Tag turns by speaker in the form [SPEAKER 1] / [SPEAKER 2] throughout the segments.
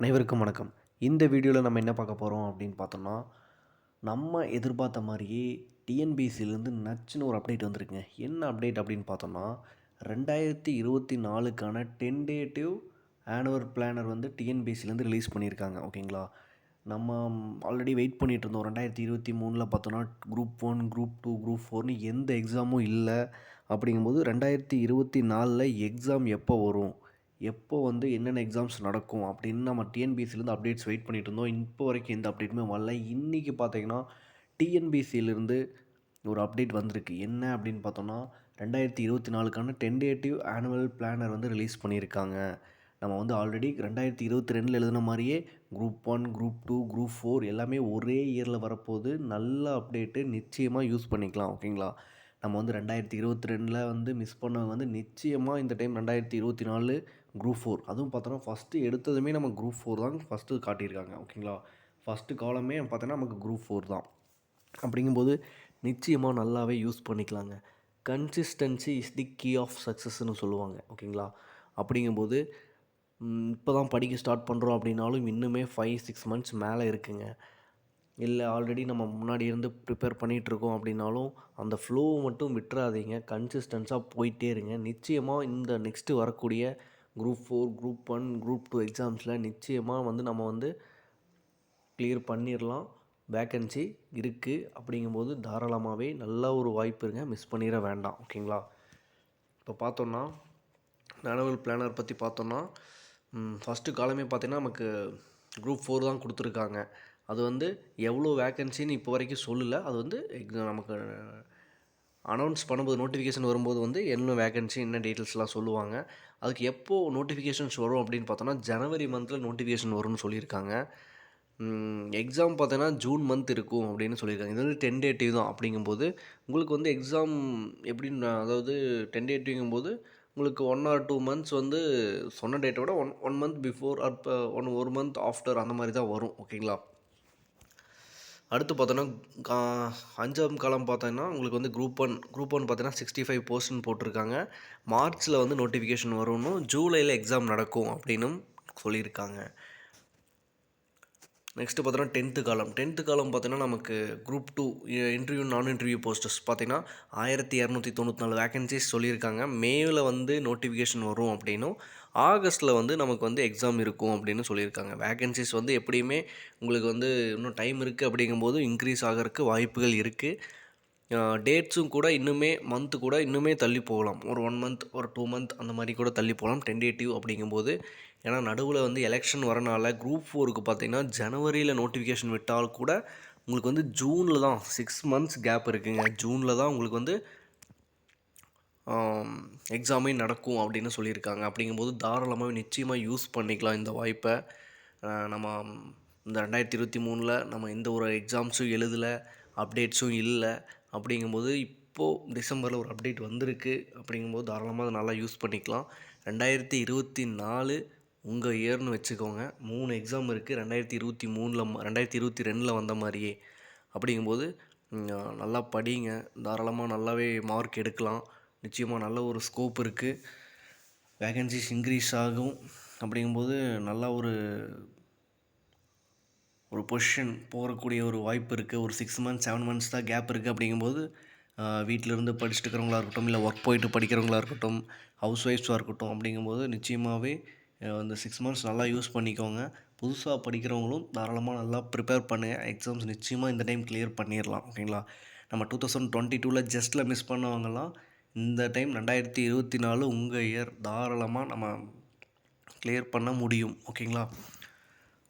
[SPEAKER 1] அனைவருக்கும் வணக்கம். இந்த வீடியோவில் நம்ம என்ன பார்க்க போகிறோம் அப்படின்னு பார்த்தோம்னா, நம்ம எதிர்பார்த்த மாதிரியே டிஎன்பிஎஸ்சிலேருந்து நச்சுன்னு ஒரு அப்டேட் வந்திருக்குங்க. என்ன அப்டேட் அப்படின்னு பார்த்தோம்னா, 2024க்கான டென்டேட்டிவ் ஆனுவல் பிளானர் வந்து டிஎன்பிஎஸ்சிலேருந்து ரிலீஸ் பண்ணியிருக்காங்க. ஓகேங்களா? நம்ம ஆல்ரெடி வெயிட் பண்ணிகிட்டு இருந்தோம். 2023ல் பார்த்தோன்னா குரூப் 1, குரூப் 2, குரூப் 4ன்னு எந்த எக்ஸாமும் இல்லை. அப்படிங்கும்போது 2024ல் எக்ஸாம் எப்போ வரும், எப்போ வந்து என்னென்ன எக்ஸாம்ஸ் நடக்கும் அப்படின்னு நம்ம டிஎன்பிஎஸ்சிலேருந்து அப்டேட்ஸ் வெயிட் பண்ணிகிட்டு இருந்தோம். இப்போ வரைக்கும் எந்த அப்டேட்டுமே வரல. இன்றைக்கி பார்த்தீங்கன்னா டிஎன்பிஎஸ்சியிலேருந்து ஒரு அப்டேட் வந்திருக்கு. என்ன அப்படின்னு பார்த்தோம்னா, 2024க்கான டென்டேட்டிவ் ஆனுவல் பிளானர் வந்து ரிலீஸ் பண்ணியிருக்காங்க. நம்ம வந்து ஆல்ரெடி 2022ல் எழுதின மாதிரியே குரூப் 1, குரூப் 2, குரூப் 4 எல்லாமே ஒரே இயரில் வரப்போகுது. நல்ல அப்டேட்டு, நிச்சயமாக யூஸ் பண்ணிக்கலாம். ஓகேங்களா? நம்ம வந்து 2022ல் வந்து மிஸ் பண்ணவங்க வந்து நிச்சயமாக இந்த டைம் 2024 குரூப் 4 அதுவும் பார்த்தோன்னா ஃபஸ்ட்டு எடுத்ததுமே நம்ம குரூப் 4 தான் ஃபஸ்ட்டு காட்டியிருக்காங்க. ஓகேங்களா? ஃபஸ்ட்டு காலமே பார்த்தோன்னா நமக்கு குரூப் 4 தான். அப்படிங்கும்போது நிச்சயமாக நல்லாவே யூஸ் பண்ணிக்கலாங்க. Consistency is the key of சக்ஸஸ்ன்னு சொல்லுவாங்க. ஓகேங்களா? அப்படிங்கும்போது இப்போ தான் படிக்க ஸ்டார்ட் பண்ணுறோம் அப்படின்னாலும் இன்னுமே 5-6 மந்த்ஸ் மேலே இருக்குங்க. இல்லை ஆல்ரெடி நம்ம முன்னாடி இருந்து ப்ரிப்பேர் பண்ணிகிட்ருக்கோம் அப்படின்னாலும் அந்த ஃப்ளோவை மட்டும் விட்டுறாதீங்க. கன்சிஸ்டன்ஸாக போயிட்டே இருங்க. நிச்சயமாக இந்த நெக்ஸ்ட்டு வரக்கூடிய குரூப் 4, குரூப் 1, குரூப் 2 எக்ஸாம்ஸில் நிச்சயமாக வந்து நம்ம வந்து கிளியர் பண்ணிடலாம். வேக்கன்சி இருக்குது. அப்படிங்கும்போது தாராளமாகவே நல்ல ஒரு வாய்ப்பு இருங்க. மிஸ் பண்ணிட வேண்டாம். ஓகேங்களா? இப்போ பார்த்தோன்னா ஆனுவல் பிளானர் பற்றி பார்த்தோன்னா, ஃபஸ்ட்டு காலமே பார்த்தீங்கன்னா நமக்கு குரூப் 4 தான் கொடுத்துருக்காங்க. அது வந்து எவ்வளோ வேக்கன்சின்னு இப்போ வரைக்கும் சொல்லலை. அது வந்து நமக்கு அனௌன்ஸ் பண்ணும்போது நோட்டிஃபிகேஷன் வரும்போது வந்து என்ன வேக்கன்சி என்ன டீட்டெயில்ஸ்லாம் சொல்லுவாங்க. அதுக்கு எப்போது நோட்டிஃபிகேஷன்ஸ் வரும் அப்படின்னு பார்த்தோன்னா, ஜனவரி மந்தில் நோட்டிஃபிகேஷன் வரும்னு சொல்லியிருக்காங்க. எக்ஸாம் பார்த்தோன்னா ஜூன் மந்த் இருக்கும் அப்படின்னு சொல்லியிருக்காங்க. இது வந்து டென்டேட்டிவ் தான். அப்படிங்கும்போது உங்களுக்கு வந்து எக்ஸாம் எப்படின்னு, அதாவது டென்டேட்டிவ்ங்கும்போது உங்களுக்கு 1 or 2 மந்த்ஸ் வந்து சொன்ன டேட்டை விட ஒன் மந்த் பிஃபோர் ஆர் ஒரு மந்த் ஆஃப்டர் அந்த மாதிரி தான் வரும். ஓகேங்களா? அடுத்து பார்த்தோன்னா 5ஆம் காலம் பார்த்தோன்னா உங்களுக்கு வந்து குரூப் 1 பார்த்தீங்கன்னா 65 போஸ்ட்னு போட்டிருக்காங்க. மார்ச்சில் வந்து நோட்டிஃபிகேஷன் வரும்னு, ஜூலையில் எக்ஸாம் நடக்கும் அப்படின்னும் சொல்லியிருக்காங்க. நெக்ஸ்ட்டு பார்த்தோன்னா 10th காலம் பார்த்தீங்கன்னா நமக்கு குரூப் 2 இன்டர்வியூ நான் இன்டர்வியூ போஸ்டர்ஸ் பார்த்தீங்கன்னா 1294 வேக்கன்சிஸ் சொல்லியிருக்காங்க. மேவில் வந்து நோட்டிஃபிகேஷன் வரும் அப்படின்னும், ஆகஸ்ட்டில் வந்து நமக்கு வந்து எக்ஸாம் இருக்கும் அப்படின்னு சொல்லியிருக்காங்க. வேக்கன்சிஸ் வந்து எப்படியுமே உங்களுக்கு வந்து இன்னும் டைம் இருக்குது. அப்படிங்கும்போது இன்க்ரீஸ் ஆகிறதுக்கு வாய்ப்புகள் இருக்குது. டேட்ஸும் கூட இன்னுமே மந்த்து கூட இன்னுமே தள்ளி போகலாம். ஒரு 1 மந்த், ஒரு 2 மந்த் அந்த மாதிரி கூட தள்ளி போகலாம் டென்டேட்டிவ் அப்படிங்கும்போது. ஏன்னா நடுவில் வந்து எலெக்ஷன் வரனால குரூப் 4க்கு பார்த்தீங்கன்னா ஜனவரியில் நோட்டிஃபிகேஷன் விட்டால் கூட உங்களுக்கு வந்து ஜூனில் தான் 6 மந்த்ஸ் கேப் இருக்குங்க. ஜூனில் தான் உங்களுக்கு வந்து எக்ஸாமே நடக்கும் அப்படின்னு சொல்லியிருக்காங்க. அப்படிங்கும்போது தாராளமாக நிச்சயமாக யூஸ் பண்ணிக்கலாம் இந்த வாய்ப்பை. நம்ம இந்த 2023ல் நம்ம எந்த ஒரு எக்ஸாம்ஸும் எழுதலை, அப்டேட்ஸும் இல்லை. அப்படிங்கும்போது இப்போது டிசம்பரில் ஒரு அப்டேட் வந்திருக்கு. அப்படிங்கும்போது தாராளமாக அதை நல்லா யூஸ் பண்ணிக்கலாம். 2024 உங்கள் இயர்னு வச்சுக்கோங்க. 3 எக்ஸாம் இருக்குது. 2022ல் வந்த மாதிரியே. அப்படிங்கும்போது நல்லா படிங்க. தாராளமாக நல்லாவே மார்க் எடுக்கலாம். நிச்சயமாக நல்ல ஒரு ஸ்கோப் இருக்குது. வேகன்சிஸ் இன்க்ரீஸ் ஆகும். அப்படிங்கும்போது நல்லா ஒரு பொசிஷன் போகக்கூடிய ஒரு வாய்ப்பு இருக்குது. ஒரு 6 மந்த்ஸ் 7 மந்த்ஸ் தான் கேப் இருக்குது. அப்படிங்கும்போது வீட்டிலேருந்து படிச்சுட்டு இருக்கிறவங்களா இருக்கட்டும், இல்லை ஒர்க் போயிட்டு படிக்கிறவங்களா இருக்கட்டும், ஹவுஸ் ஒய்ஃப்ஸாக இருக்கட்டும், அப்படிங்கும்போது நிச்சயமாகவே இந்த 6 மந்த்ஸ் நல்லா யூஸ் பண்ணிக்கோங்க. புதுசாக படிக்கிறவங்களும் தாராளமாக நல்லா ப்ரிப்பேர் பண்ணுங்கள். எக்ஸாம்ஸ் நிச்சயமாக இந்த டைம் கிளியர் பண்ணிடலாம். ஓகேங்களா? நம்ம 2022ல் ஜஸ்ட்டில் மிஸ் பண்ணவங்கலாம் இந்த டைம் 2024 உங்கள் இயர். தாராளமாக நம்ம கிளியர் பண்ண முடியும். ஓகேங்களா?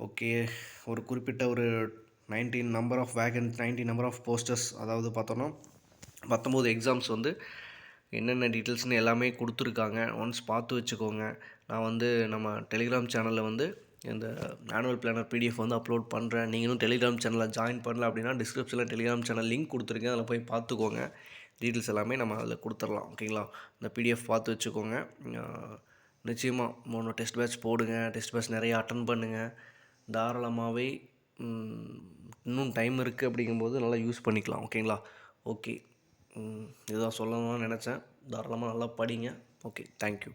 [SPEAKER 1] ஓகே. ஒரு குறிப்பிட்ட ஒரு 19 நம்பர் ஆஃப் போஸ்டர்ஸ், அதாவது பார்த்தோன்னா 19 எக்ஸாம்ஸ் வந்து என்னென்ன டீட்டெயில்ஸ்னு எல்லாமே கொடுத்துருக்காங்க. ஒன்ஸ் பார்த்து வச்சுக்கோங்க. நான் வந்து நம்ம டெலிகிராம் சேனலில் வந்து இந்த ஆனுவல் பிளானர் பிடிஎஃப் வந்து அப்லோட் பண்ணுறேன். நீங்களும் டெலிகிராம் சேனலில் ஜாயின் பண்ணல அப்படின்னா டிஸ்கிரிப்ஷனில் டெலிகிராம் சேனல் லிங்க் கொடுத்துருக்கேன். அதில் போய் பார்த்துக்கோங்க. டீட்டெயில்ஸ் எல்லாமே நம்ம அதில் கொடுத்துடலாம். ஓகேங்களா? இந்த பிடிஎஃப் பார்த்து வச்சுக்கோங்க. நிச்சயமாக 3 டெஸ்ட் பேட்ச் போடுங்க. டெஸ்ட் பேட்ச் நிறையா அட்டன் பண்ணுங்கள். தாராளமாகவே இன்னும் டைம் இருக்குது. அப்படிங்கும்போது நல்லா யூஸ் பண்ணிக்கலாம். ஓகேங்களா? ஓகே. இதுதான் சொல்லணும்னு நினச்சேன். தாராளமாக நல்லா படிங்க. ஓகே. தேங்க்யூ.